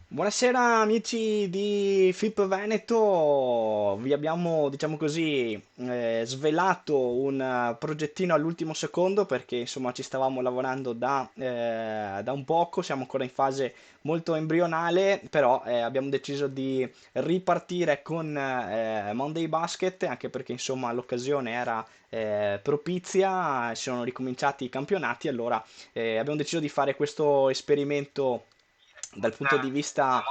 Buonasera amici di FIP Veneto, vi abbiamo, diciamo così, svelato un progettino all'ultimo secondo perché insomma ci stavamo lavorando da un poco, siamo ancora in fase molto embrionale, però abbiamo deciso di ripartire con Monday Basket, anche perché insomma l'occasione era propizia, si sono ricominciati i campionati, allora abbiamo deciso di fare questo esperimento dal punto di vista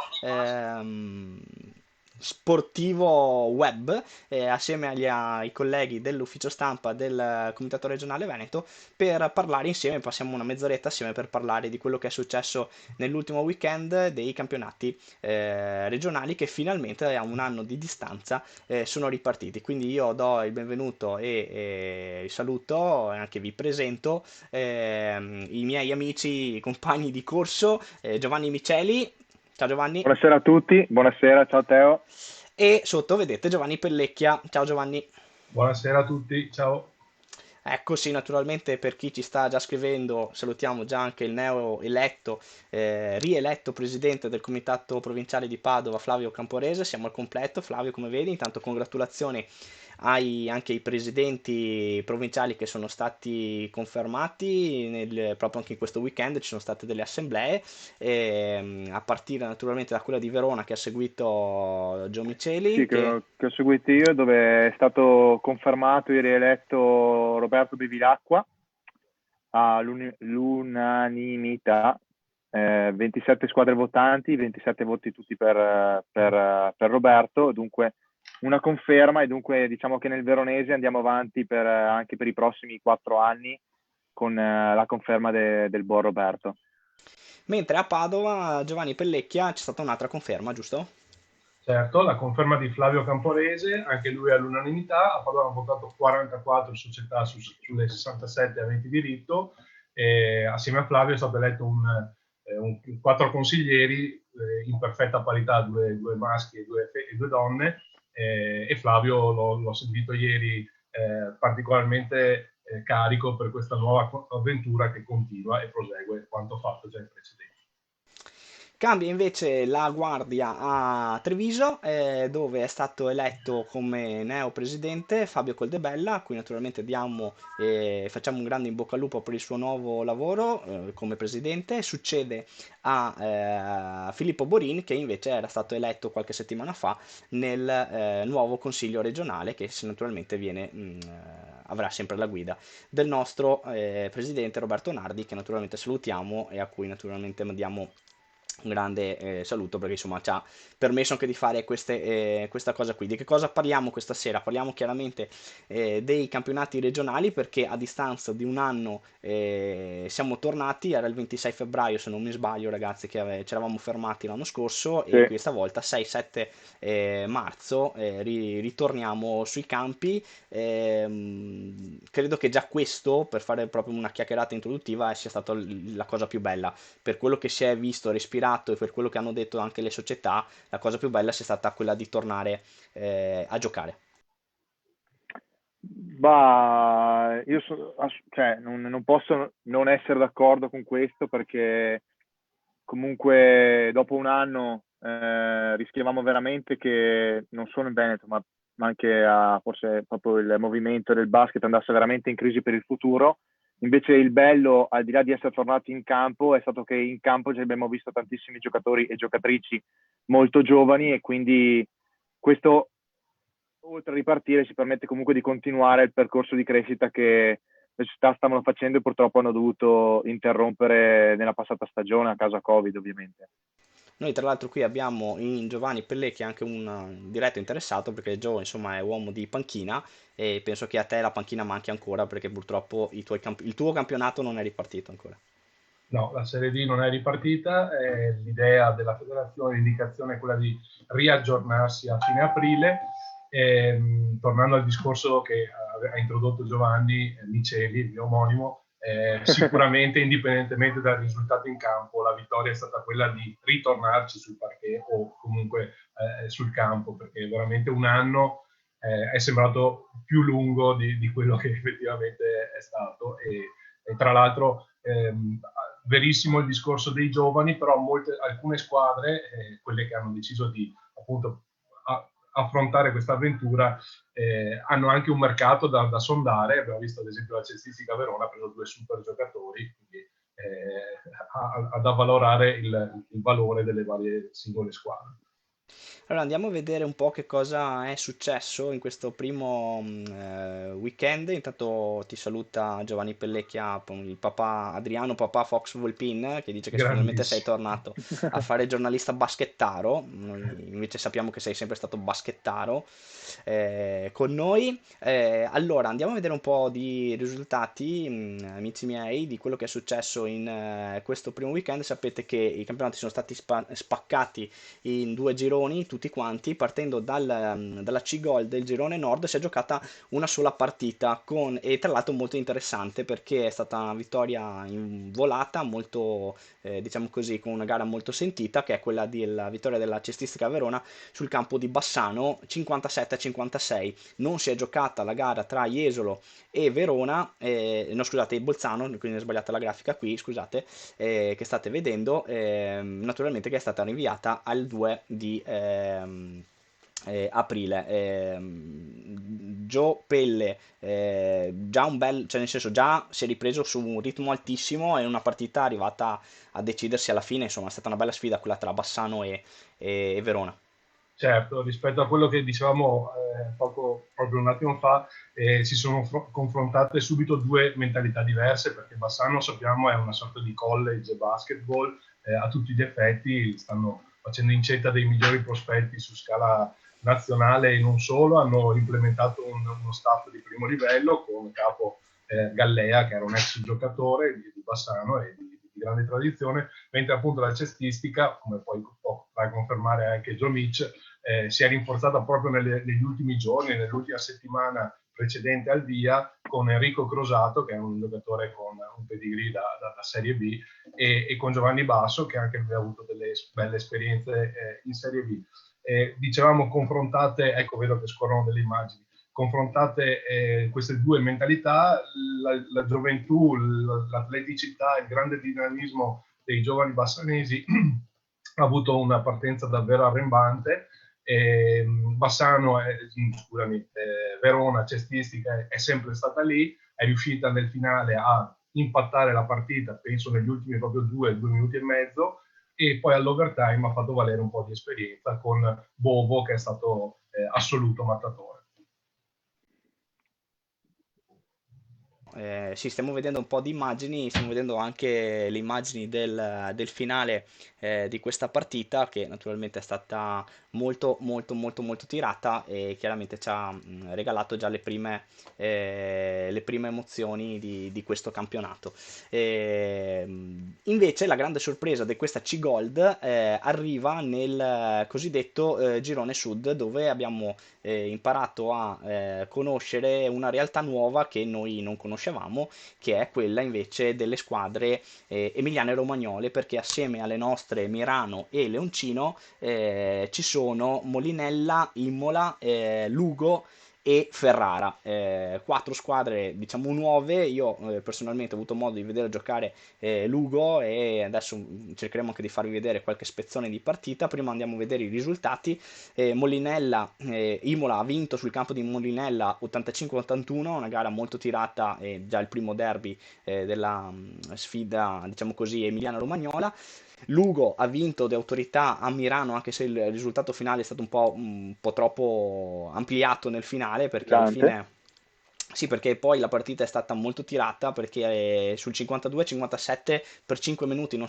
sportivo web, assieme ai colleghi dell'ufficio stampa del Comitato Regionale Veneto, per parlare insieme, passiamo una mezz'oretta assieme per parlare di quello che è successo nell'ultimo weekend dei campionati regionali che finalmente a un anno di distanza sono ripartiti. Quindi io do il benvenuto e il saluto, e anche vi presento i miei amici, i compagni di corso, Giovanni Miceli. Ciao Giovanni. Buonasera a tutti, buonasera, ciao Teo. E sotto vedete Giovanni Pellecchia. Ciao Giovanni. Buonasera a tutti, ciao. Ecco sì, naturalmente per chi ci sta già scrivendo, salutiamo già anche il neo eletto, rieletto presidente del Comitato Provinciale di Padova, Flavio Camporese. Siamo al completo, Flavio, come vedi. Intanto congratulazioni anche ai presidenti provinciali che sono stati confermati proprio anche in questo weekend. Ci sono state delle assemblee, a partire naturalmente da quella di Verona che ha seguito Gio Sì, Miceli, che che ho seguito io, dove è stato confermato e rieletto Roberto Bevilacqua all'unanimità, 27 squadre votanti, 27 voti tutti per Roberto, dunque una conferma e dunque diciamo che nel Veronese andiamo avanti anche per i prossimi 4 anni con la conferma del buon Roberto. mentre a Padova Giovanni Pellecchia c'è stata un'altra conferma, giusto? Certo, la conferma di Flavio Camporese, anche lui all'unanimità, a Padova hanno votato 44 società sulle 67 aventi diritto, e assieme a Flavio è stato eletto quattro consiglieri in perfetta parità, due maschi e due donne, e Flavio l'ho sentito ieri particolarmente carico per questa nuova avventura che continua e prosegue quanto fatto già in precedenza. Cambia invece la guardia a Treviso, dove è stato eletto come neo presidente Fabio Coldebella, a cui naturalmente facciamo un grande in bocca al lupo per il suo nuovo lavoro come presidente. Succede a Filippo Borin, che invece era stato eletto qualche settimana fa nel nuovo consiglio regionale, che naturalmente avrà sempre la guida del nostro presidente Roberto Nardi, che naturalmente salutiamo e a cui naturalmente mandiamo un grande saluto perché insomma ci ha permesso anche di fare questa cosa qui. Di che cosa parliamo questa sera? Parliamo chiaramente dei campionati regionali perché a distanza di un anno siamo tornati, era il 26 febbraio se non mi sbaglio ragazzi che ci eravamo fermati l'anno scorso Sì. e questa volta 6-7 marzo ritorniamo sui campi. Credo che già questo, per fare proprio una chiacchierata introduttiva, sia stata la cosa più bella per quello che si è visto, respirato e per quello che hanno detto anche le società, la cosa più bella sia stata quella di tornare a giocare. Bah, cioè, non posso non essere d'accordo con questo perché comunque dopo un anno rischiavamo veramente che non solo in Veneto, ma anche forse proprio il movimento del basket andasse veramente in crisi per il futuro. Invece il bello, al di là di essere tornati in campo, è stato che in campo già abbiamo visto tantissimi giocatori e giocatrici molto giovani e quindi questo, oltre a ripartire, ci permette comunque di continuare il percorso di crescita che le città stavano facendo e purtroppo hanno dovuto interrompere nella passata stagione a causa Covid, ovviamente. Noi tra l'altro qui abbiamo in Giovanni Pellecchi anche un diretto interessato perché Gio insomma è uomo di panchina e penso che a te la panchina manchi ancora perché purtroppo il tuo campionato non è ripartito ancora. No, la Serie D non è ripartita, l'idea della federazione, l'indicazione è quella di riaggiornarsi a fine aprile. Tornando al discorso che ha introdotto Giovanni Miceli, il mio omonimo, sicuramente indipendentemente dal risultato in campo, la vittoria è stata quella di ritornarci sul parquet o comunque sul campo, perché veramente un anno è sembrato più lungo di quello che effettivamente è stato e tra l'altro verissimo il discorso dei giovani, però alcune squadre, quelle che hanno deciso di appunto affrontare questa avventura, hanno anche un mercato da sondare. Abbiamo visto ad esempio la Cestistica Verona ha preso 2 super giocatori, quindi da valorare il valore delle varie singole squadre. Allora andiamo a vedere un po' che cosa è successo in questo primo weekend. Intanto ti saluta Giovanni Pellecchia, il papà Adriano, papà Fox Volpin, che dice che finalmente sei Grandissimo. tornato a fare giornalista baschettaro. Noi invece sappiamo che sei sempre stato baschettaro con noi. Allora andiamo a vedere un po' di risultati, amici miei, di quello che è successo in questo primo weekend. Sapete che i campionati sono stati spaccati in 2 gironi tutti quanti, partendo dalla C-Gold del girone nord. Si è giocata una sola partita e tra l'altro molto interessante perché è stata una vittoria in volata molto, diciamo così, con una gara molto sentita, che è quella della vittoria della Cestistica Verona sul campo di Bassano 57-56. Non si è giocata la gara tra Jesolo e Verona, no scusate, Bolzano, quindi ho sbagliato la grafica qui, scusate, che state vedendo, naturalmente, che è stata rinviata al 2 di aprile. Joe Pelle, già un bel, cioè nel senso già si è ripreso su un ritmo altissimo, e una partita arrivata a decidersi alla fine. Insomma, è stata una bella sfida quella tra Bassano e Verona. Certo, rispetto a quello che dicevamo proprio un attimo fa, si sono confrontate subito 2 mentalità diverse, perché Bassano, sappiamo, è una sorta di college basketball, a tutti gli effetti stanno facendo incetta dei migliori prospetti su scala nazionale e non solo. Hanno implementato uno staff di primo livello con capo Gallea, che era un ex giocatore di Bassano e di grande tradizione, mentre appunto la cestistica, come poi potrà confermare anche Joe Mitch, si è rinforzata proprio negli ultimi giorni, nell'ultima settimana precedente al via, con Enrico Crosato, che è un giocatore con un pedigree da Serie B, e con Giovanni Basso, che anche lui ha avuto delle belle esperienze in Serie B. Dicevamo confrontate, ecco, vedo che scorrono delle immagini, confrontate queste 2 mentalità, la gioventù, l'atleticità, il grande dinamismo dei giovani bassanesi ha avuto una partenza davvero arrembante. Bassano, scusami, Verona cestistica è sempre stata lì, è riuscita nel finale a impattare la partita, penso negli ultimi proprio 2 minuti e mezzo, e poi all'overtime ha fatto valere un po' di esperienza con Bovo, che è stato assoluto mattatore. Sì, stiamo vedendo un po' di immagini, stiamo vedendo anche le immagini del finale di questa partita, che naturalmente è stata molto molto molto molto tirata, e chiaramente ci ha regalato già le prime emozioni di questo campionato. Invece la grande sorpresa di questa C-Gold arriva nel cosiddetto girone sud, dove abbiamo imparato a conoscere una realtà nuova che noi non conoscevamo, che è quella invece delle squadre emiliane romagnole, perché assieme alle nostre Mirano e Leoncino ci sono Molinella, Imola, Lugo e Ferrara. 4 squadre, diciamo, nuove. Io personalmente ho avuto modo di vedere giocare Lugo, e adesso cercheremo anche di farvi vedere qualche spezzone di partita. Prima andiamo a vedere i risultati. Molinella, Imola ha vinto sul campo di Molinella 85-81, una gara molto tirata, e già il primo derby della sfida, diciamo così, emiliano-romagnola. Lugo ha vinto di autorità a Milano, anche se il risultato finale è stato un po' troppo ampliato nel finale, perché alla Dante. fine. Sì, perché poi la partita è stata molto tirata, perché sul 52-57 per 5 minuti non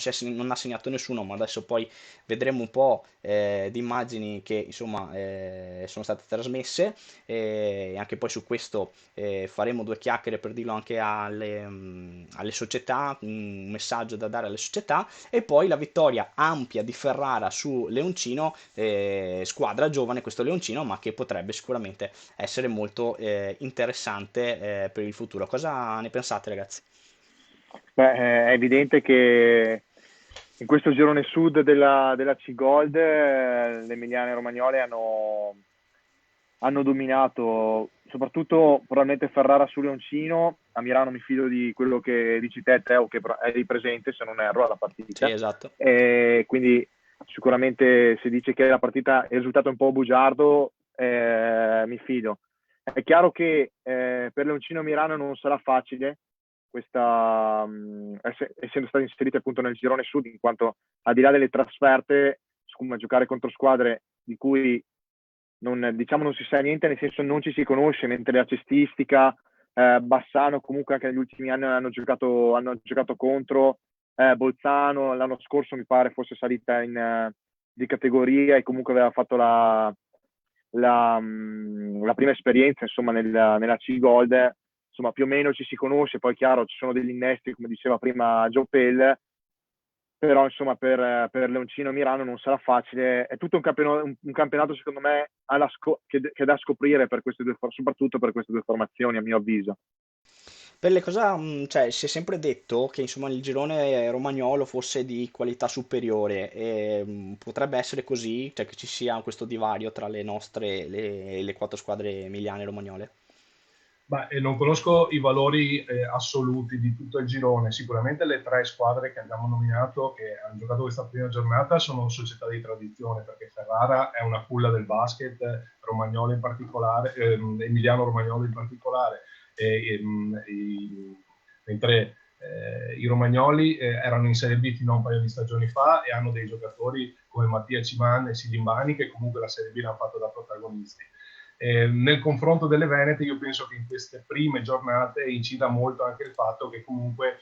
ha segnato nessuno, ma adesso poi vedremo un po' di immagini che insomma sono state trasmesse, e anche poi su questo faremo 2 chiacchiere, per dirlo anche alle società, un messaggio da dare alle società. E poi la vittoria ampia di Ferrara su Leoncino, squadra giovane questo Leoncino, ma che potrebbe sicuramente essere molto interessante per il futuro. Cosa ne pensate, ragazzi? Beh, è evidente che in questo girone sud della C-Gold le Emiliane Romagnole hanno dominato, soprattutto probabilmente Ferrara su Leoncino. A Milano mi fido di quello che dici te, Teo, che eri presente, se non erro, alla Sì, partita. esatto. E quindi sicuramente se dice che la partita è risultato un po' bugiardo, mi fido. È chiaro che per Leoncino Milano non sarà facile questa, essendo stati inseriti appunto nel girone sud, in quanto al di là delle trasferte, come giocare contro squadre di cui non, diciamo, non si sa niente, nel senso non ci si conosce, mentre la cestistica, Bassano comunque anche negli ultimi anni hanno giocato contro, Bolzano l'anno scorso mi pare fosse salita di categoria e comunque aveva fatto la prima esperienza insomma nella C-Gold, insomma più o meno ci si conosce, poi chiaro ci sono degli innesti come diceva prima Joe Pell, però insomma per Leoncino Mirano non sarà facile, è tutto un campionato secondo me che è da scoprire per queste due, soprattutto per queste due formazioni a mio avviso. Per le cose, cioè, si è sempre detto che insomma il girone romagnolo fosse di qualità superiore e potrebbe essere così, cioè che ci sia questo divario tra le nostre, le quattro squadre emiliane e romagnole. Beh, non conosco i valori assoluti di tutto il girone. Sicuramente le tre squadre che abbiamo nominato, che hanno giocato questa prima giornata, sono società di tradizione, perché Ferrara è una culla del basket, Romagnolo in particolare, Emiliano Romagnolo in particolare, mentre i Romagnoli erano in Serie B fino a un paio di stagioni fa e hanno dei giocatori come Mattia Ciman e Silimbani che comunque la Serie B l'hanno fatto da protagonisti. Nel confronto delle Venete io penso che in queste prime giornate incida molto anche il fatto che comunque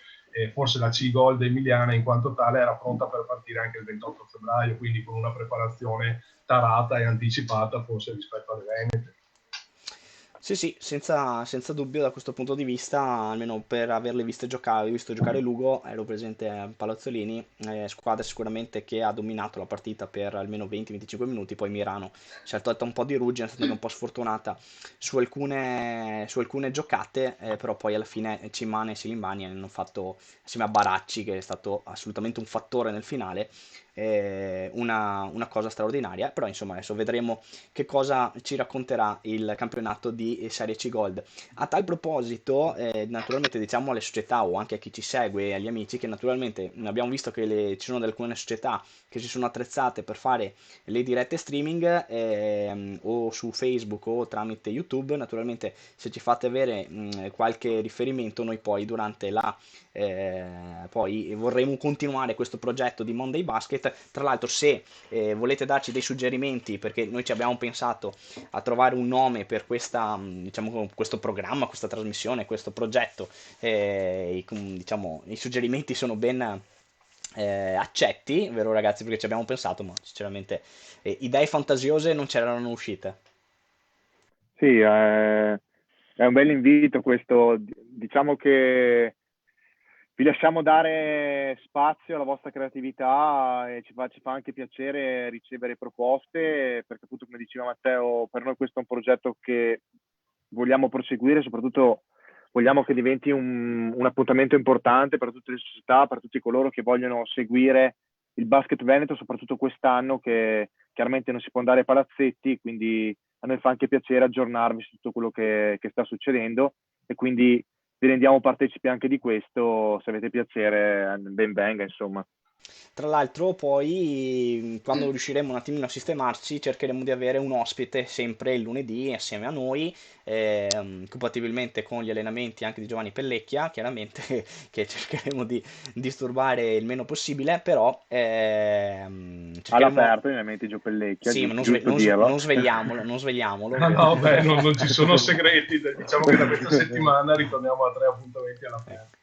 forse la C-Gold emiliana in quanto tale era pronta per partire anche il 28 febbraio, quindi con una preparazione tarata e anticipata forse rispetto alle Venete. Sì, sì, senza dubbio da questo punto di vista, almeno per averle viste giocare, visto giocare Lugo, ero presente a Palazzolini, squadra sicuramente che ha dominato la partita per almeno 20-25 minuti, poi Mirano si è tolta un po' di ruggine, è stata anche un po' sfortunata su alcune giocate, però poi alla fine Cimane e Silimbani hanno fatto, assieme a Baracci, che è stato assolutamente un fattore nel finale, una cosa straordinaria, però insomma adesso vedremo che cosa ci racconterà il campionato di Serie C Gold. A tal proposito, naturalmente diciamo alle società o anche a chi ci segue e agli amici che naturalmente abbiamo visto che ci sono alcune società che si sono attrezzate per fare le dirette streaming o su Facebook o tramite YouTube. Naturalmente se ci fate avere qualche riferimento noi poi durante poi vorremmo continuare questo progetto di Monday Basket. Tra l'altro se volete darci dei suggerimenti, perché noi ci abbiamo pensato a trovare un nome per diciamo, questo programma, questa trasmissione, questo progetto, diciamo, i suggerimenti sono ben accetti, vero ragazzi, perché ci abbiamo pensato, ma sinceramente idee fantasiose non c'erano uscite. Sì, è un bel invito questo. Diciamo che vi lasciamo dare spazio alla vostra creatività e ci fa anche piacere ricevere proposte, perché appunto come diceva Matteo, per noi questo è un progetto che vogliamo proseguire, soprattutto vogliamo che diventi un appuntamento importante per tutte le società, per tutti coloro che vogliono seguire il basket veneto, soprattutto quest'anno che chiaramente non si può andare ai palazzetti, quindi a noi fa anche piacere aggiornarvi su tutto quello che sta succedendo e quindi vi rendiamo partecipi anche di questo, se avete piacere, ben venga, insomma. Tra l'altro, poi, quando riusciremo un attimino a sistemarci, cercheremo di avere un ospite sempre il lunedì assieme a noi, compatibilmente con gli allenamenti anche di Giovanni Pellecchia, chiaramente, che cercheremo di disturbare il meno possibile, però cercheremo. All'aperto, ovviamente, Gio Pellecchia, Sì, ma giusto dirlo. non svegliamolo, non svegliamolo, No, che. no, beh, non ci sono segreti, diciamo che da questa settimana ritorniamo a tre appuntamenti Ecco. all'aperto.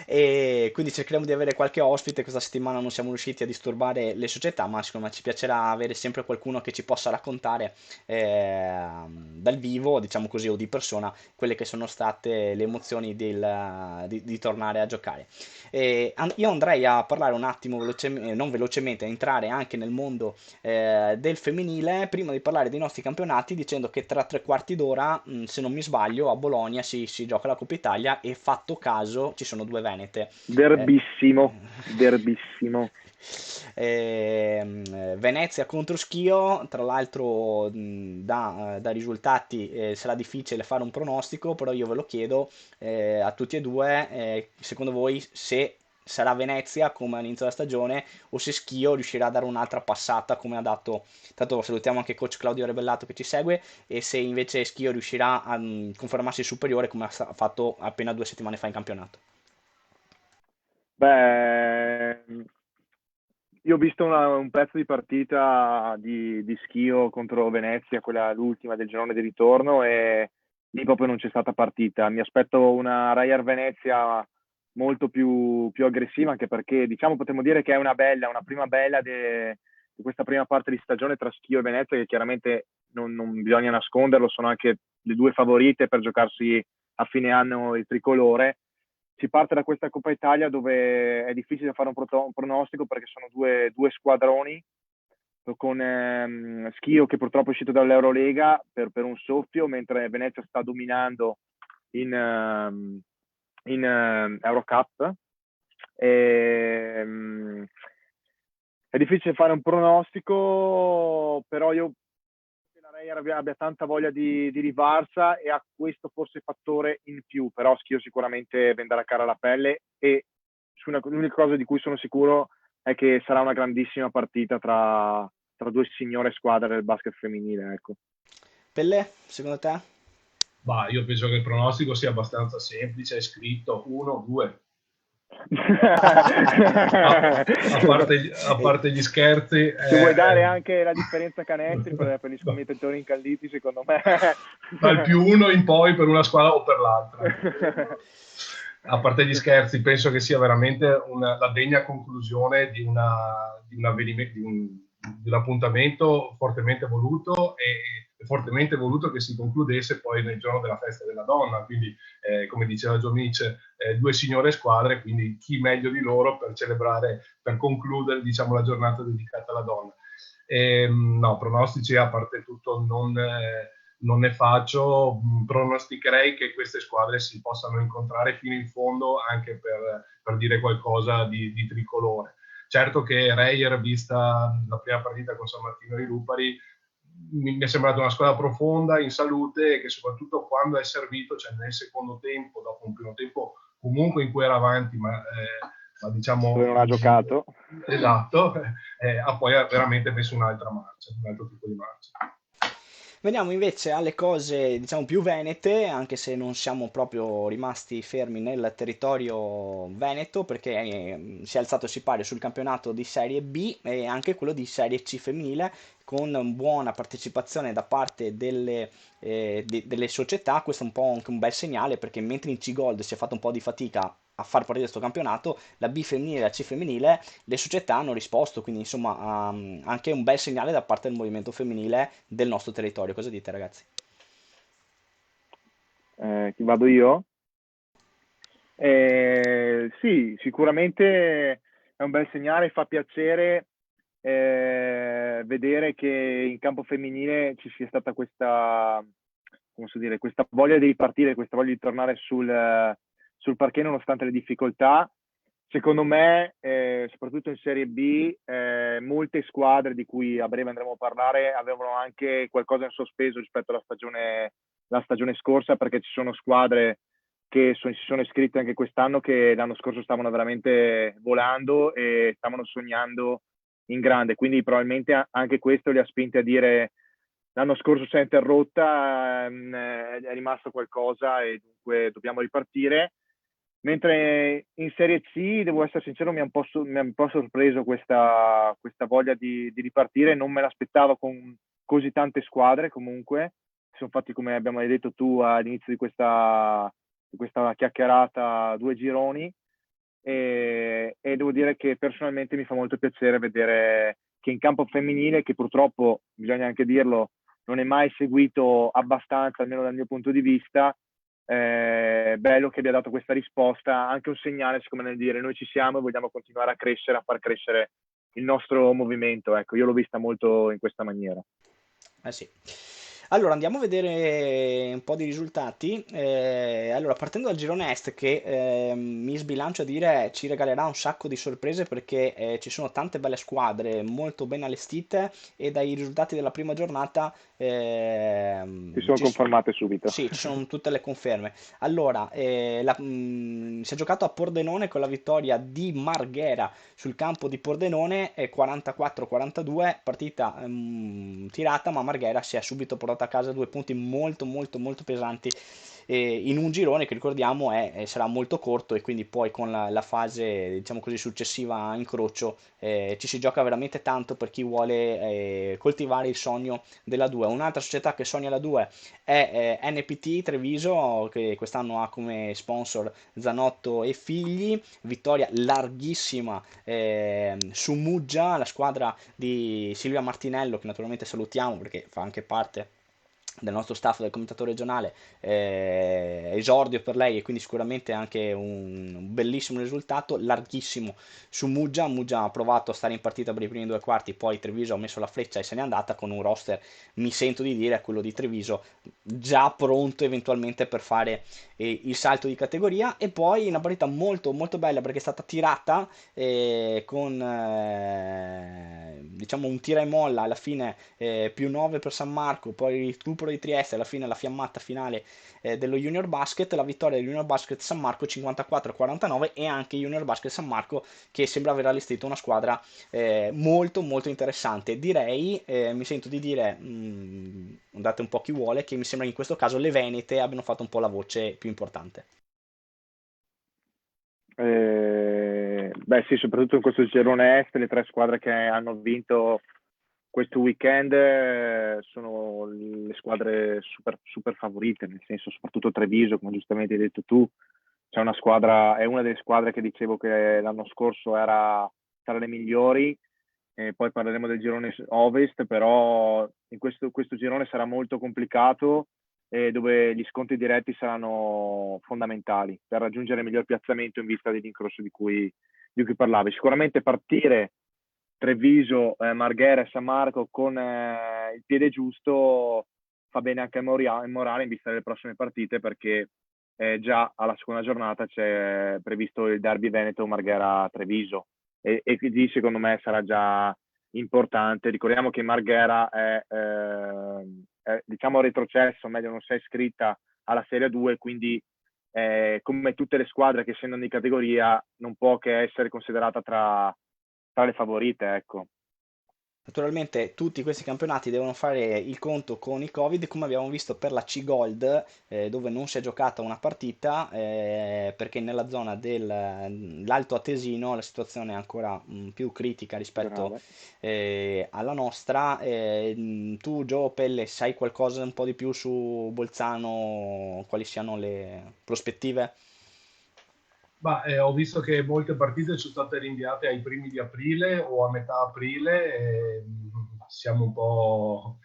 E quindi cercheremo di avere qualche ospite. Questa settimana non siamo riusciti a disturbare le società, ma secondo me ci piacerà avere sempre qualcuno che ci possa raccontare dal vivo, diciamo così, o di persona, quelle che sono state le emozioni di tornare a giocare. Io andrei a parlare un attimo, non velocemente, a entrare anche nel mondo del femminile, prima di parlare dei nostri campionati, dicendo che tra tre quarti d'ora, se non mi sbaglio, a Bologna si gioca la Coppa Italia e fatto caso ci sono due venete. Derbissimo, derbissimo. Venezia contro Schio, tra l'altro da risultati sarà difficile fare un pronostico, però io ve lo chiedo a tutti e due, secondo voi se sarà Venezia come all'inizio della stagione o se Schio riuscirà a dare un'altra passata come ha dato, tanto salutiamo anche coach Claudio Rebellato che ci segue, e se invece Schio riuscirà a confermarsi superiore come ha fatto appena 2 settimane fa in campionato. Beh, io ho visto un pezzo di partita di Schio contro Venezia, quella l'ultima del girone di ritorno, e lì proprio non c'è stata partita. Mi aspetto una Reyer Venezia molto più aggressiva, anche perché diciamo potremmo dire che è una prima bella di questa prima parte di stagione tra Schio e Venezia, che chiaramente non bisogna nasconderlo, sono anche le due favorite per giocarsi a fine anno il tricolore. Si parte da questa Coppa Italia dove è difficile fare un pronostico perché sono due squadroni, con Schio che purtroppo è uscito dall'Eurolega per un soffio, mentre Venezia sta dominando in Eurocup. È difficile fare un pronostico, però io che la Reyer abbia tanta voglia di rivalsa e ha questo forse fattore in più, però Schio sicuramente venderà cara la pelle, e l'unica cosa di cui sono sicuro è che sarà una grandissima partita tra due signore squadre del basket femminile, ecco. Pelle, secondo te? Bah, io penso che il pronostico sia abbastanza semplice, è scritto 1-2. A parte gli scherzi, Se vuoi dare anche la differenza canestri per gli scommettitori incalliti, secondo me dal +1 in poi per una squadra o per l'altra. A parte gli scherzi, penso che sia veramente la degna conclusione di un appuntamento fortemente voluto, e fortemente voluto che si concludesse poi nel giorno della festa della donna. Quindi, come diceva Giomic, due signore squadre, quindi chi meglio di loro per celebrare, per concludere, diciamo, la giornata dedicata alla donna. No, pronostici a parte tutto non ne faccio. Pronosticherei che queste squadre si possano incontrare fino in fondo, anche per dire qualcosa di tricolore. Certo che Reyer, vista la prima partita con San Martino di Lupari, mi è sembrata una squadra profonda, in salute, e che soprattutto quando è servito, cioè nel secondo tempo, dopo un primo tempo comunque in cui era avanti, ma diciamo dove non ha giocato, esatto, ha poi veramente messo un'altra marcia, un altro tipo di marcia. Veniamo invece alle cose, diciamo, più venete, anche se non siamo proprio rimasti fermi nel territorio veneto, perché si è alzato il sipario sul campionato di Serie B e anche quello di Serie C femminile, con buona partecipazione da parte delle società. Questo è un po' anche un bel segnale, perché mentre in C-Gold si è fatto un po' di fatica a far partire questo campionato, la B femminile e la C femminile, le società hanno risposto, quindi insomma anche un bel segnale da parte del movimento femminile del nostro territorio. Cosa dite, ragazzi? chi vado io? Sì, sicuramente è un bel segnale, fa piacere vedere che in campo femminile ci sia stata questa, come si dire, questa voglia di ripartire, questa voglia di tornare sul parquet nonostante le difficoltà. Secondo me, soprattutto in Serie B, molte squadre di cui a breve andremo a parlare avevano anche qualcosa in sospeso rispetto alla stagione scorsa, perché ci sono squadre che si sono iscritte anche quest'anno, che l'anno scorso stavano veramente volando e stavano sognando in grande, quindi probabilmente anche questo li ha spinti a dire: l'anno scorso si è interrotta, è rimasto qualcosa e dunque dobbiamo ripartire. Mentre in Serie C, devo essere sincero, mi ha un po' sorpreso questa voglia di ripartire, non me l'aspettavo con così tante squadre comunque. Sono fatti, come abbiamo detto tu all'inizio di questa chiacchierata, 2 gironi, e devo dire che personalmente mi fa molto piacere vedere che in campo femminile, che purtroppo, bisogna anche dirlo, non è mai seguito abbastanza, almeno dal mio punto di vista, bello che abbia dato questa risposta, anche un segnale, siccome, nel dire: noi ci siamo e vogliamo continuare a crescere, a far crescere il nostro movimento. Ecco, io l'ho vista molto in questa maniera. Eh sì. Allora, andiamo a vedere un po' di risultati. Allora, partendo dal girone Est, che mi sbilancio a dire ci regalerà un sacco di sorprese perché ci sono tante belle squadre molto ben allestite e dai risultati della prima giornata Si sono confermate subito. sì, ci sono tutte le conferme. Allora, si è giocato a Pordenone con la vittoria di Marghera sul campo di Pordenone, 44-42, partita tirata, ma Marghera si è subito portata a casa 2 punti molto molto molto pesanti in un girone che ricordiamo sarà molto corto e quindi poi con la fase diciamo così successiva a incrocio ci si gioca veramente tanto per chi vuole coltivare il sogno della 2. Un'altra società che sogna la 2 è NPT Treviso, che quest'anno ha come sponsor Zanotto e Figli, vittoria larghissima su Muggia, la squadra di Silvia Martinello, che naturalmente salutiamo perché fa anche parte del nostro staff del commentatore regionale, esordio per lei e quindi sicuramente anche un bellissimo risultato, larghissimo su Muggia. Muggia ha provato a stare in partita per i primi 2 quarti, poi Treviso ha messo la freccia e se n'è andata con un roster, mi sento di dire, quello di Treviso, già pronto eventualmente per fare il salto di categoria. E poi una partita molto molto bella perché è stata tirata con diciamo un tira e molla alla fine, più 9 per San Marco, poi il recupero di Trieste, alla fine la fiammata finale dello Junior Basket, la vittoria del Junior Basket San Marco 54-49 e anche Junior Basket San Marco che sembra aver allestito una squadra molto molto interessante. Direi, mi sento di dire, date un po' chi vuole, che mi sembra che in questo caso le Venete abbiano fatto un po' la voce più importante. Beh sì, soprattutto in questo girone est, le tre squadre che hanno vinto questo weekend sono le squadre super, super favorite, nel senso soprattutto Treviso, come giustamente hai detto tu, c'è una squadra, è una delle squadre che dicevo che l'anno scorso era tra le migliori, e poi parleremo del girone ovest, però in questo girone sarà molto complicato dove gli scontri diretti saranno fondamentali per raggiungere il miglior piazzamento in vista dell'incrocio di cui parlavi. Sicuramente partire Treviso, Marghera e San Marco con il piede giusto fa bene anche al morale in vista delle prossime partite perché già alla seconda giornata c'è previsto il derby Veneto-Marghera-Treviso e quindi secondo me sarà già importante. Ricordiamo che Marghera è diciamo retrocesso, meglio non si è iscritta alla Serie 2, quindi come tutte le squadre che scendono di categoria non può che essere considerata tra le favorite, ecco. Naturalmente tutti questi campionati devono fare il conto con il Covid, come abbiamo visto per la C-Gold, dove non si è giocata una partita, perché nella zona dell'Alto Atesino la situazione è ancora più critica rispetto Grave. alla nostra. Tu, Gio, Pelle, sai qualcosa un po' di più su Bolzano, quali siano le prospettive? Ma ho visto che molte partite sono state rinviate ai primi di aprile o a metà aprile. E, siamo un po'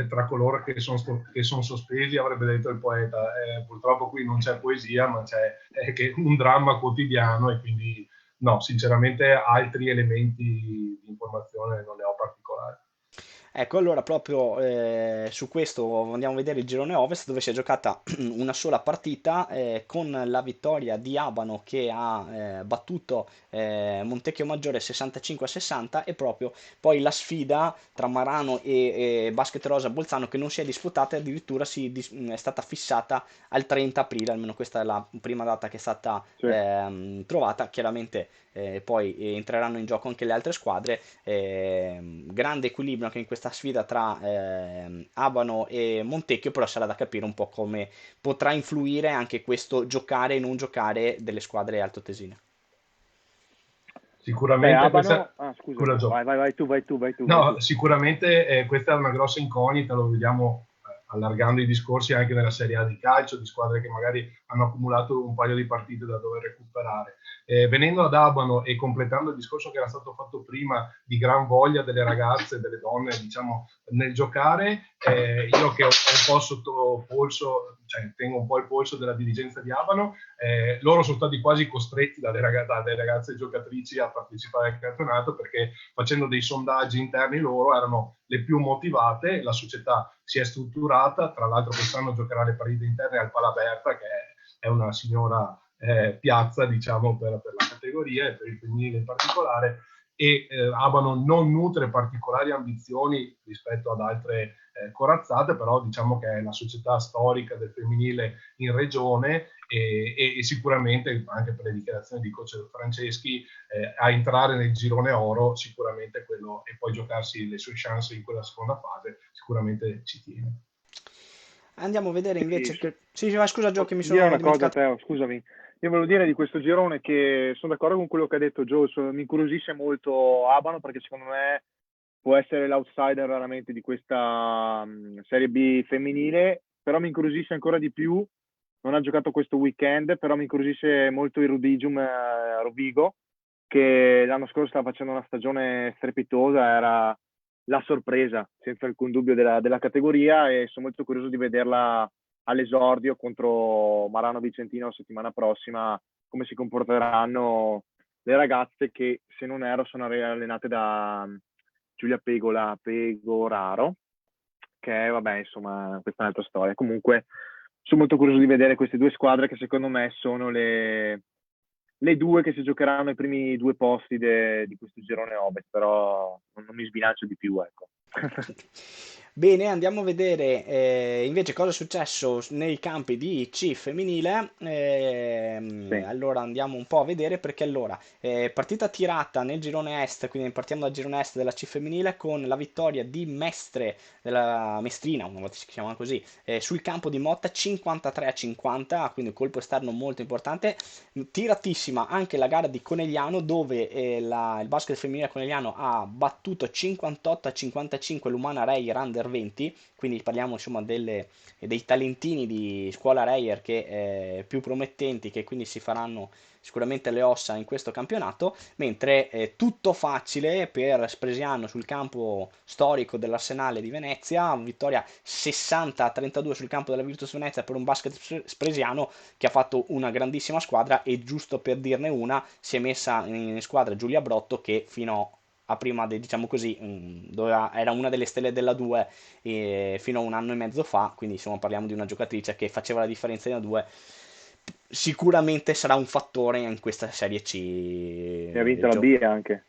tra coloro che son sospesi, avrebbe detto il poeta. Purtroppo qui non c'è poesia, ma c'è che un dramma quotidiano e quindi no, sinceramente altri elementi di informazione non ne ho particolari. Ecco, allora proprio su questo andiamo a vedere il girone Ovest dove si è giocata una sola partita con la vittoria di Abano che ha battuto Montecchio Maggiore 65-60 e proprio poi la sfida tra Marano e Basket Rosa Bolzano che non si è disputata e addirittura è stata fissata al 30 aprile, almeno questa è la prima data che è stata Sì. trovata. Chiaramente poi entreranno in gioco anche le altre squadre. Grande equilibrio anche in questa sfida tra Abano e Montecchio, però sarà da capire un po' come potrà influire anche questo giocare e non giocare delle squadre altoatesine. Beh, Sicuramente Abano, questa... scusa, Scusa, Gio. vai No, tu. sicuramente questa è una grossa incognita, lo vediamo allargando i discorsi anche nella Serie A di calcio, di squadre che magari hanno accumulato un paio di partite da dover recuperare. Venendo ad Abano e completando il discorso che era stato fatto prima di gran voglia delle ragazze, delle donne, diciamo, nel giocare, io che ho un po' sotto polso, cioè tengo un po' il polso della dirigenza di Abano, loro sono stati quasi costretti dalle ragazze giocatrici a partecipare al campionato perché facendo dei sondaggi interni loro erano le più motivate. La società si è strutturata, tra l'altro quest'anno giocherà le partite interne al Palaberta, che è una signora piazza, diciamo, per la categoria e per il femminile in particolare, e Abano non nutre particolari ambizioni rispetto ad altre corazzate, però diciamo che è la società storica del femminile in regione e sicuramente anche per le dichiarazioni di coach Franceschi a entrare nel girone oro sicuramente quello, e poi giocarsi le sue chance in quella seconda fase sicuramente ci tiene. Andiamo a vedere Sì, invece che... Sì, sì, ma scusa Gio che mi posso dire sono una cosa, dimenticato. Teo, scusami. Io volevo dire di questo girone che sono d'accordo con quello che ha detto Joe, mi incuriosisce molto Abano perché secondo me può essere l'outsider raramente di questa Serie B femminile, però mi incuriosisce ancora di più, non ha giocato questo weekend, però mi incuriosisce molto il Rudigium Rovigo, che l'anno scorso stava facendo una stagione strepitosa, era la sorpresa, senza alcun dubbio, della categoria e sono molto curioso di vederla all'esordio contro Marano Vicentino la settimana prossima, come si comporteranno le ragazze che, se non erro, sono allenate da Giulia Pegoraro, che vabbè, insomma, questa è un'altra storia. Comunque, sono molto curioso di vedere queste due squadre che secondo me sono le due che si giocheranno i primi due posti di questo girone Ovest, però non mi sbilancio di più, ecco. Bene, andiamo a vedere invece cosa è successo nei campi di C femminile. Sì, Allora andiamo un po' a vedere perché allora partita tirata nel girone est, quindi partiamo dal girone est della C femminile con la vittoria di Mestre della Mestrina, una volta si chiama così, sul campo di Motta 53-50, quindi un colpo esterno molto importante. Tiratissima anche la gara di Conegliano dove il basket femminile Conegliano ha battuto 58-55 l'Umana Reyer Under 20, quindi parliamo insomma dei talentini di scuola Reyer che più promettenti, che quindi si faranno sicuramente le ossa in questo campionato, mentre tutto facile per Spresiano sul campo storico dell'Arsenale di Venezia, vittoria 60-32 sul campo della Virtus Venezia per un basket spresiano che ha fatto una grandissima squadra e giusto per dirne una si è messa in squadra Giulia Brotto che fino a prima, diciamo così, era una delle stelle della 2 fino a un anno e mezzo fa, quindi insomma parliamo di una giocatrice che faceva la differenza nella 2, sicuramente sarà un fattore in questa Serie e ha C, vinto la Gio. B anche.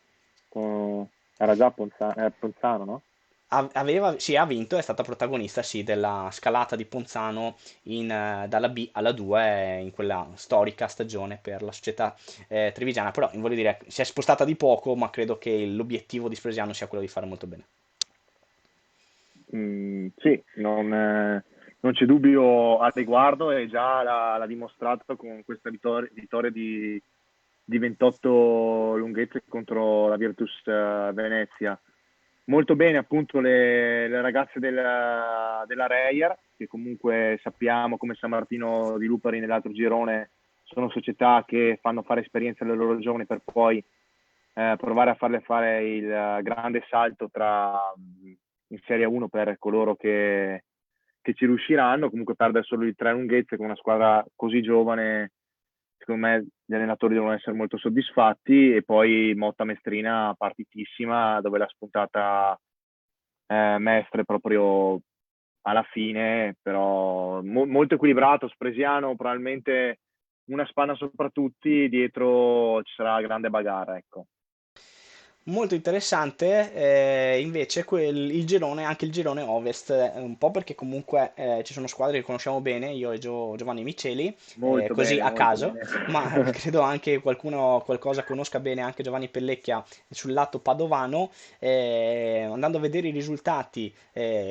Era già Ponzano, no? Sì, ha vinto, è stata protagonista sì, della scalata di Ponzano dalla B alla 2 in quella storica stagione per la società trevigiana, però voglio dire, si è spostata di poco, ma credo che l'obiettivo di Spresiano sia quello di fare molto bene. Sì, non c'è dubbio al riguardo e già l'ha dimostrato con questa vittoria di 28 lunghezze contro la Virtus Venezia. Molto bene appunto le ragazze della Reyer, che comunque sappiamo come San Martino di Lupari nell'altro girone sono società che fanno fare esperienza alle loro giovani per poi provare a farle fare il grande salto in Serie 1 per coloro che ci riusciranno. Comunque perdere solo di 3 lunghezze con una squadra così giovane, secondo me gli allenatori devono essere molto soddisfatti. E poi Motta Mestrina partitissima, dove l'ha spuntata Mestre proprio alla fine, però molto equilibrato, Spresiano probabilmente una spanna sopra tutti, dietro ci sarà grande bagarre, ecco. Molto interessante invece il girone, anche il girone Ovest, un po' perché comunque ci sono squadre che conosciamo bene, io e Giovanni Miceli, così a Molto caso, bene. ma credo anche qualcosa conosca bene anche Giovanni Pellecchia sul lato padovano. Andando a vedere i risultati,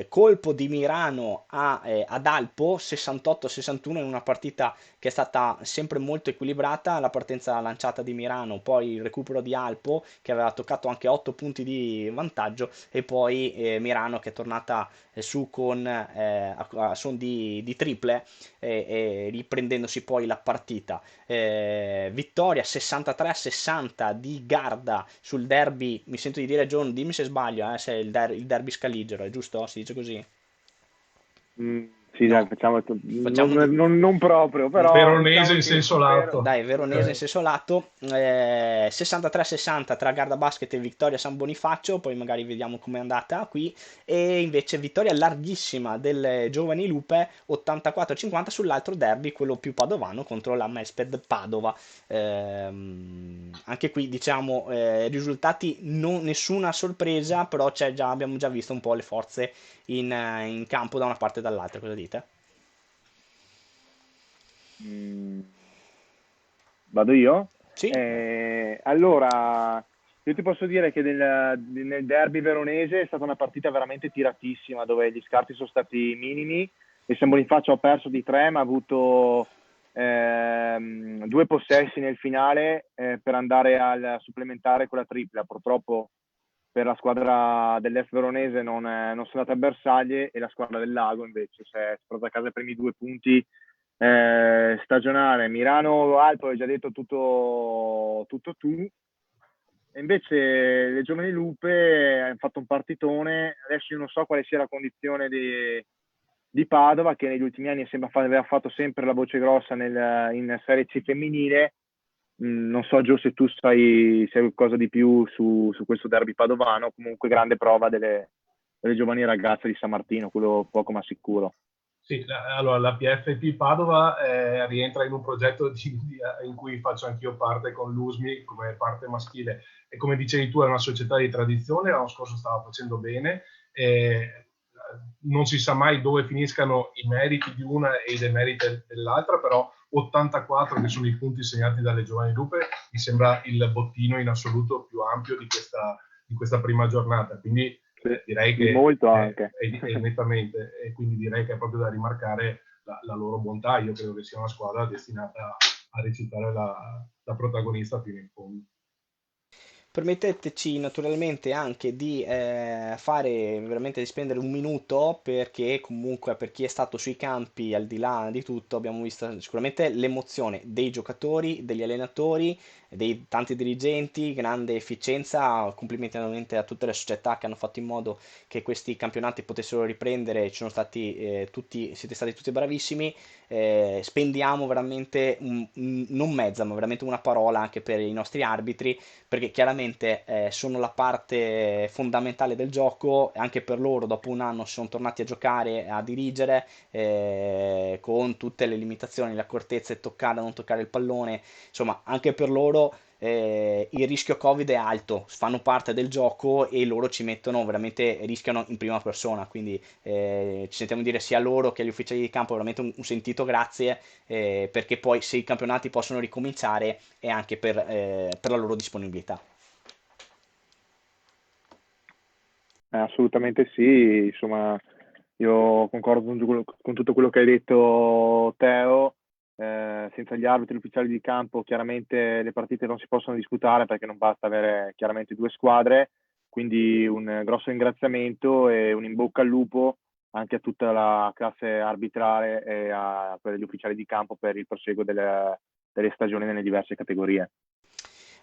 colpo di Mirano ad Alpo 68-61 in una partita che è stata sempre molto equilibrata, la partenza lanciata di Mirano, poi il recupero di Alpo che aveva toccato anche 8 punti di vantaggio e poi Mirano che è tornata su con a suon di triple riprendendosi poi la partita. Vittoria 63-60 di Garda sul derby, mi sento di dire John, dimmi se sbaglio, se è il derby scaligero, è giusto? Si dice così? Sì, dai, No, facciamo, facciamo di... non proprio, però Veronese diciamo in che senso lato. Dai, Veronese in Ok. senso lato, 63-60 tra Garda Basket e Vittoria San Bonifacio, poi magari vediamo com'è andata qui, e invece vittoria larghissima delle Giovani Lupe, 84-50 sull'altro derby, quello più padovano, contro la Mesped Padova. Anche qui diciamo risultati nessuna sorpresa, però abbiamo già visto un po' le forze in campo da una parte e dall'altra, cosa dite? mm, vado io. Sì? Allora, io ti posso dire che nel derby veronese è stata una partita veramente tiratissima, dove gli scarti sono stati minimi e San Bonifacio ha perso di tre, ma ha avuto due possessi nel finale per andare al supplementare con la tripla. Purtroppo per la squadra dell'Est veronese non sono andate a bersaglie, e la squadra del Lago invece si è portata a casa i primi 2 punti stagionale. Milano Alto hai già detto tutto tu, e invece le Giovani Lupe hanno fatto un partitone. Adesso io non so quale sia la condizione di Padova, che negli ultimi anni aveva fatto sempre la voce grossa in Serie C femminile. Non so Gio se tu sai qualcosa di più su questo derby padovano. Comunque grande prova delle giovani ragazze di San Martino, quello poco ma sicuro. Sì, allora la PFP Padova rientra in un progetto in cui faccio anch'io parte con l'USMI come parte maschile, e come dicevi tu è una società di tradizione, l'anno scorso stava facendo bene, non si sa mai dove finiscano i meriti di una e i demeriti dell'altra, però 84 che sono i punti segnati dalle Giovani Lupe mi sembra il bottino in assoluto più ampio di questa prima giornata, quindi Sì, direi di che molto anche. è nettamente, e quindi direi che è proprio da rimarcare la loro bontà. Io credo che sia una squadra destinata a recitare la protagonista fino in fondo. Permetteteci naturalmente anche di fare veramente di spendere un minuto perché comunque per chi è stato sui campi al di là di tutto abbiamo visto sicuramente l'emozione dei giocatori, degli allenatori, dei tanti dirigenti, grande efficienza, complimenti ovviamente a tutte le società che hanno fatto in modo che questi campionati potessero riprendere, ci sono stati tutti, siete stati tutti bravissimi, spendiamo veramente non mezza ma veramente una parola anche per i nostri arbitri perché chiaramente sono la parte fondamentale del gioco, anche per loro dopo un anno sono tornati a giocare, a dirigere, con tutte le limitazioni, le accortezze, toccare o non toccare il pallone, insomma anche per loro il rischio Covid è alto, fanno parte del gioco e loro ci mettono veramente, rischiano in prima persona, quindi ci sentiamo dire sia loro che agli ufficiali di campo veramente un sentito grazie, perché poi se i campionati possono ricominciare è anche per la loro disponibilità. Assolutamente sì, insomma, io concordo con tutto quello che hai detto Teo. Senza gli arbitri ufficiali di campo chiaramente le partite non si possono disputare, perché non basta avere chiaramente due squadre, quindi un grosso ringraziamento e un in bocca al lupo anche a tutta la classe arbitrale e a quella degli ufficiali di campo per il proseguo delle stagioni nelle diverse categorie.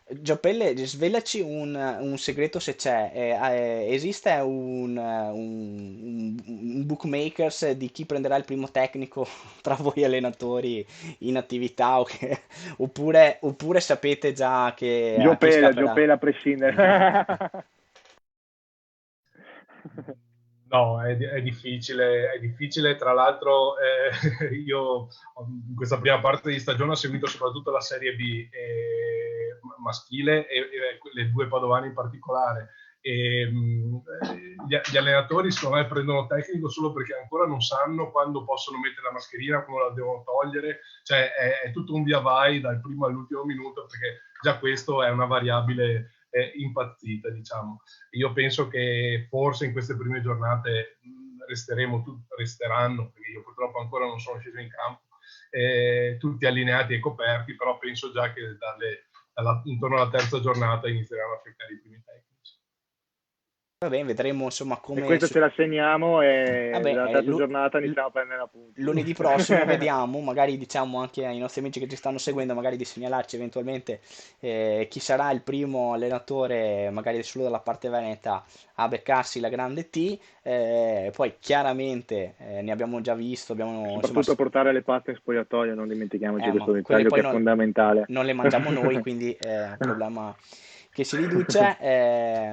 Giappelle, svelaci un segreto se c'è. Esiste un bookmakers di chi prenderà il primo tecnico tra voi allenatori in attività oppure sapete già a chi Gio scapperà? Pela a prescindere. No, è difficile. Tra l'altro, io in questa prima parte di stagione ho seguito soprattutto la Serie B maschile e le due padovane in particolare. E, gli allenatori secondo me prendono tecnico solo perché ancora non sanno quando possono mettere la mascherina, come la devono togliere, cioè è tutto un via vai dal primo all'ultimo minuto, perché già questo è una variabile impazzita, diciamo. Io penso che forse in queste prime giornate resteranno, perché io purtroppo ancora non sono sceso in campo, tutti allineati e coperti, però penso già che intorno alla terza giornata inizieranno a cercare i primi tecnici. Va bene, vedremo insomma E come... questa ce la segniamo e Vabbè, dalla terza giornata l- iniziamo a prendere appunti. lunedì prossimo vediamo, magari diciamo anche ai nostri amici che ci stanno seguendo, magari di segnalarci eventualmente chi sarà il primo allenatore, magari solo dalla parte veneta, a beccarsi la grande T. Poi chiaramente ne abbiamo già visto, abbiamo insomma... Soprattutto portare le paste in spogliatoio, non dimentichiamoci Ma questo quelle dettaglio poi che è fondamentale. non le mangiamo noi, quindi è un problema che si riduce.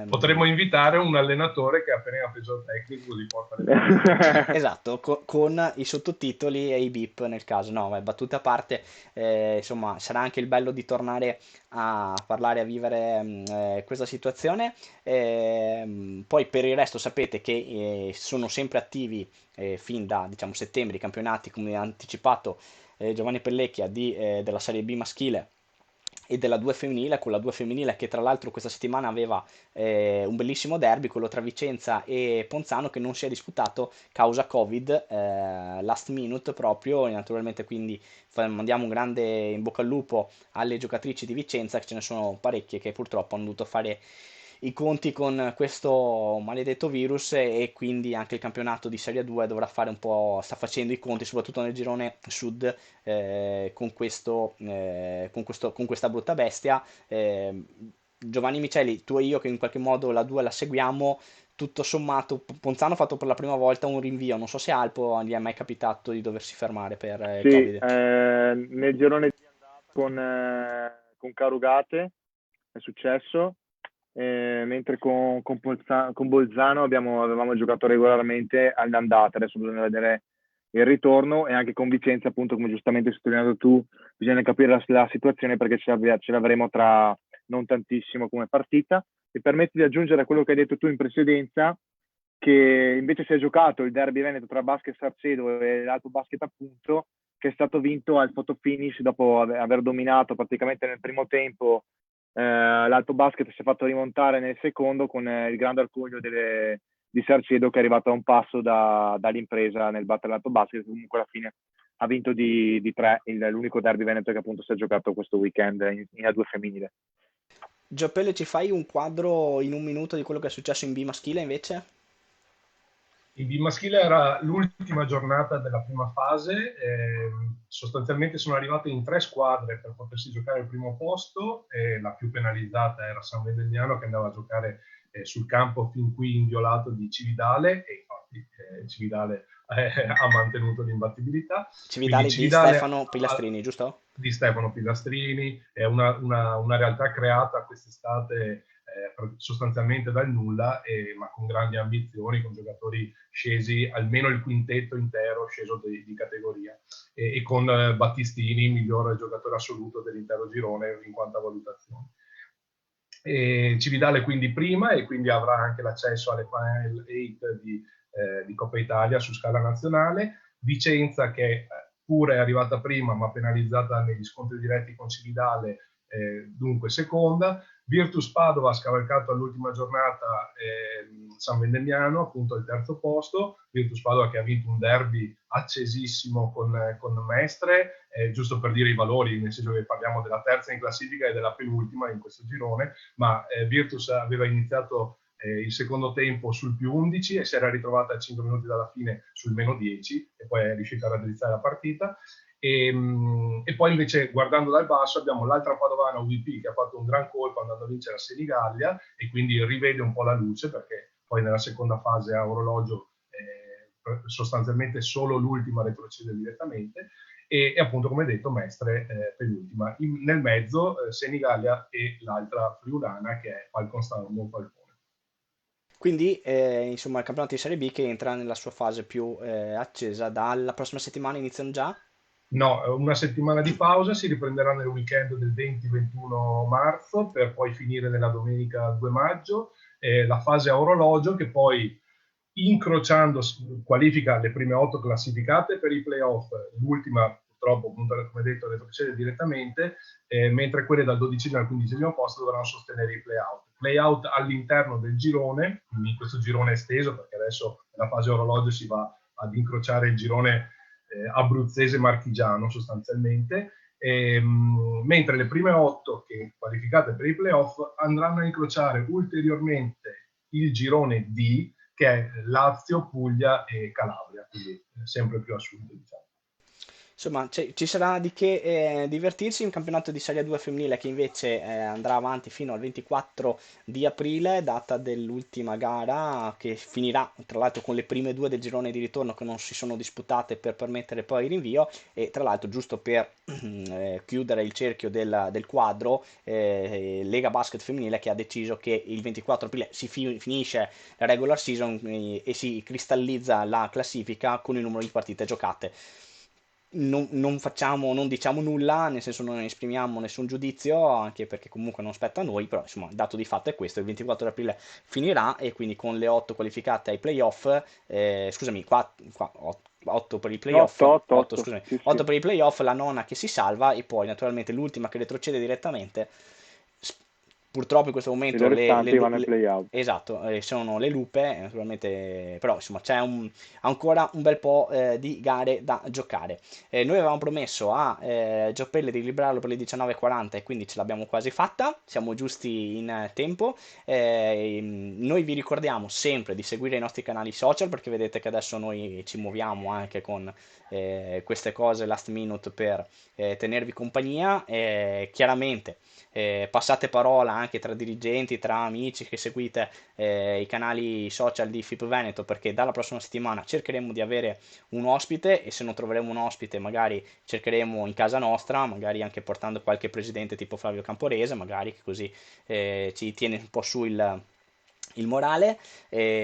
Potremmo invitare un allenatore che è appena preso il tecnico, così porta le paste. Esatto, con i sottotitoli e i beep nel caso. No, ma battute a parte, insomma, sarà anche il bello di tornare a parlare, a vivere questa situazione. Poi per il resto sapete che sono sempre attivi fin da, diciamo, settembre i campionati, come ha anticipato Giovanni Pellecchia della Serie B maschile e della 2 femminile, con la 2 femminile che tra l'altro questa settimana aveva un bellissimo derby, quello tra Vicenza e Ponzano, che non si è disputato causa Covid, last minute proprio, e naturalmente quindi mandiamo un grande in bocca al lupo alle giocatrici di Vicenza, che ce ne sono parecchie che purtroppo hanno dovuto fare i conti con questo maledetto virus, e quindi anche il campionato di Serie 2 dovrà fare un po', sta facendo i conti, soprattutto nel girone sud, con questa brutta bestia. Giovanni Miceli, tu e io che in qualche modo la 2 la seguiamo, tutto sommato, Ponzano ha fatto per la prima volta un rinvio, non so se Alpo gli è mai capitato di doversi fermare per Sì, Covid. nel girone di andata con Carugate è successo, mentre con Bolzano avevamo giocato regolarmente all'andata, adesso bisogna vedere il ritorno, e anche con Vicenza, appunto, come giustamente hai sottolineato tu, bisogna capire la situazione perché ce l'avremo tra non tantissimo come partita. Mi permetti di aggiungere a quello che hai detto tu in precedenza, che invece si è giocato il derby veneto tra Basket Sarcedo e l'Alto Basket, appunto, che è stato vinto al photo finish dopo aver dominato praticamente nel primo tempo. L'Alto Basket si è fatto rimontare nel secondo con il grande orgoglio di Sarcedo, che è arrivato a un passo dall'impresa nel battere l'Alto Basket. Comunque alla fine ha vinto di 3 l'unico derby veneto che appunto si è giocato questo weekend in A2 femminile. Gioppele, ci fai un quadro in un minuto di quello che è successo in B maschile invece? Il B maschile era l'ultima giornata della prima fase, sostanzialmente sono arrivate in 3 squadre per potersi giocare il primo posto, e la più penalizzata era San Vendegnano, che andava a giocare sul campo fin qui inviolato di Cividale, e infatti Cividale ha mantenuto l'imbattibilità. Quindi Cividale di Cividale Stefano Pilastrini, giusto? di Stefano Pilastrini è una realtà creata quest'estate sostanzialmente dal nulla, ma con grandi ambizioni, con giocatori scesi, almeno il quintetto intero sceso di categoria, e con Battistini, miglior giocatore assoluto dell'intero girone in quanto a valutazioni. Cividale quindi prima, e quindi avrà anche l'accesso alle Final 8 di Coppa Italia su scala nazionale. Vicenza, che pure è arrivata prima ma penalizzata negli scontri diretti con Cividale, dunque seconda. Virtus Padova ha scavalcato all'ultima giornata San Vendemiano, appunto al terzo posto. Virtus Padova che ha vinto un derby accesissimo con Mestre, giusto per dire i valori, nel senso che parliamo della terza in classifica e della penultima in questo girone, ma Virtus aveva iniziato il secondo tempo sul più 11 e si era ritrovata a 5 minuti dalla fine sul meno 10, e poi è riuscita a raddrizzare la partita. E poi invece, guardando dal basso, abbiamo l'altra padovana UVP, che ha fatto un gran colpo andando a vincere a Senigallia, e quindi rivede un po' la luce, perché poi nella seconda fase a orologio sostanzialmente solo l'ultima retrocede direttamente, e appunto, come detto, Mestre penultima. Nel mezzo Senigallia e l'altra friulana, che è Falconstad Monfalcone. Quindi, insomma, il campionato di Serie B che entra nella sua fase più accesa dalla prossima settimana, iniziano già? No, una settimana di pausa, si riprenderà nel weekend del 20-21 marzo per poi finire nella domenica 2 maggio. La fase a orologio, che poi, incrociando, qualifica le prime 8 classificate per i playoff. L'ultima purtroppo, come detto, retrocede direttamente, mentre quelle dal 12° al 15° posto dovranno sostenere i playout. Playout all'interno del girone, quindi questo girone esteso, perché adesso nella fase orologio si va ad incrociare il girone abruzzese marchigiano sostanzialmente, mentre le prime 8 che qualificate per i playoff andranno a incrociare ulteriormente il girone D, che è Lazio, Puglia e Calabria, quindi sempre più a sud, diciamo. Insomma, ci sarà di che divertirsi. Un campionato di Serie 2 femminile che invece andrà avanti fino al 24 di aprile, data dell'ultima gara, che finirà tra l'altro con le prime due del girone di ritorno che non si sono disputate per permettere poi il rinvio. E tra l'altro, giusto per chiudere il cerchio del quadro, Lega Basket Femminile che ha deciso che il 24 aprile finisce la regular season e si cristallizza la classifica con il numero di partite giocate. Non diciamo nulla, nel senso non esprimiamo nessun giudizio, anche perché comunque non spetta a noi, però insomma il dato di fatto è questo: il 24 aprile finirà e quindi con le 8 qualificate ai playoff, scusami, 8 per i playoff, 8, 8, 8, 8. scusami, Sì, 8 sì. per i playoff, la nona che si salva e poi naturalmente l'ultima che retrocede direttamente. S- Purtroppo in questo E momento le restanti vanno ai playout. esatto, sono le lupe, naturalmente, però insomma c'è ancora un bel po' di gare da giocare. Noi avevamo promesso a Gioppelle di liberarlo per le 19:40 e quindi ce l'abbiamo quasi fatta, siamo giusti in tempo. Noi vi ricordiamo sempre di seguire i nostri canali social perché vedete che adesso noi ci muoviamo anche con queste cose last minute per tenervi compagnia. Chiaramente passate parola anche tra dirigenti, tra amici che seguite i canali social di FIP Veneto perché dalla prossima settimana cercheremo di avere un ospite e se non troveremo un ospite magari cercheremo in casa nostra, magari anche portando qualche presidente tipo Flavio Camporese, magari che così ci tiene un po' su il morale,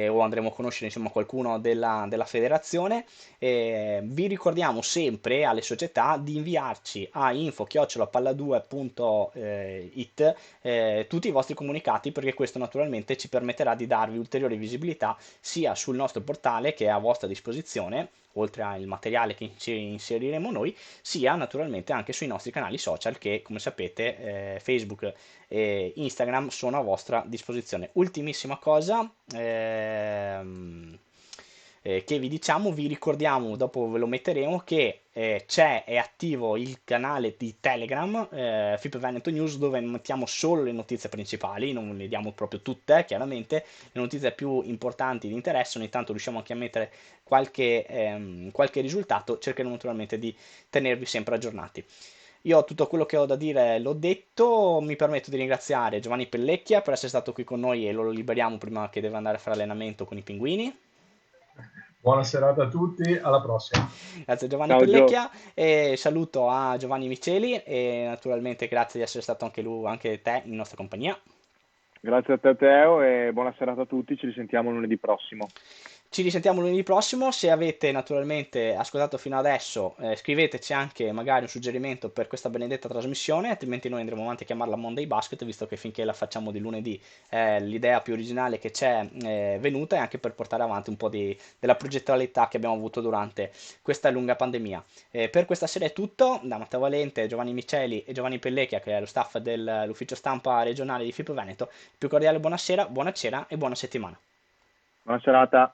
o andremo a conoscere insomma qualcuno della federazione. Vi ricordiamo sempre alle società di inviarci a info@palla2.it tutti i vostri comunicati perché questo naturalmente ci permetterà di darvi ulteriore visibilità sia sul nostro portale che è a vostra disposizione oltre al materiale che ci inseriremo noi, sia naturalmente anche sui nostri canali social che, come sapete, Facebook e Instagram sono a vostra disposizione. Ultimissima cosa, che vi diciamo, vi ricordiamo, dopo ve lo metteremo, che è attivo il canale di Telegram, FIP Veneto News, dove mettiamo solo le notizie principali, non le diamo proprio tutte, chiaramente, le notizie più importanti di interesse, ogni tanto riusciamo anche a mettere qualche risultato, cercheremo naturalmente di tenervi sempre aggiornati. Io tutto quello che ho da dire l'ho detto, mi permetto di ringraziare Giovanni Pellecchia per essere stato qui con noi e lo liberiamo prima che deve andare a fare allenamento con i pinguini. Buona serata a tutti, alla prossima. Grazie a Giovanni Ciao Gio, Pellecchia e saluto a Giovanni Miceli e naturalmente grazie di essere stato anche lui, anche te in nostra compagnia. grazie a te Teo e buona serata a tutti, ci risentiamo lunedì prossimo. Ci risentiamo lunedì prossimo. Se avete naturalmente ascoltato fino adesso, scriveteci anche magari un suggerimento per questa benedetta trasmissione, altrimenti noi andremo avanti a chiamarla Monday Basket, visto che finché la facciamo di lunedì è l'idea più originale che c'è venuta e anche per portare avanti un po' della progettualità che abbiamo avuto durante questa lunga pandemia. Per questa sera è tutto, da Matteo Valente, Giovanni Miceli e Giovanni Pellecchia, che è lo staff dell'ufficio stampa regionale di FIP Veneto. Più cordiale buonasera, buona cena e buona settimana. Buona serata.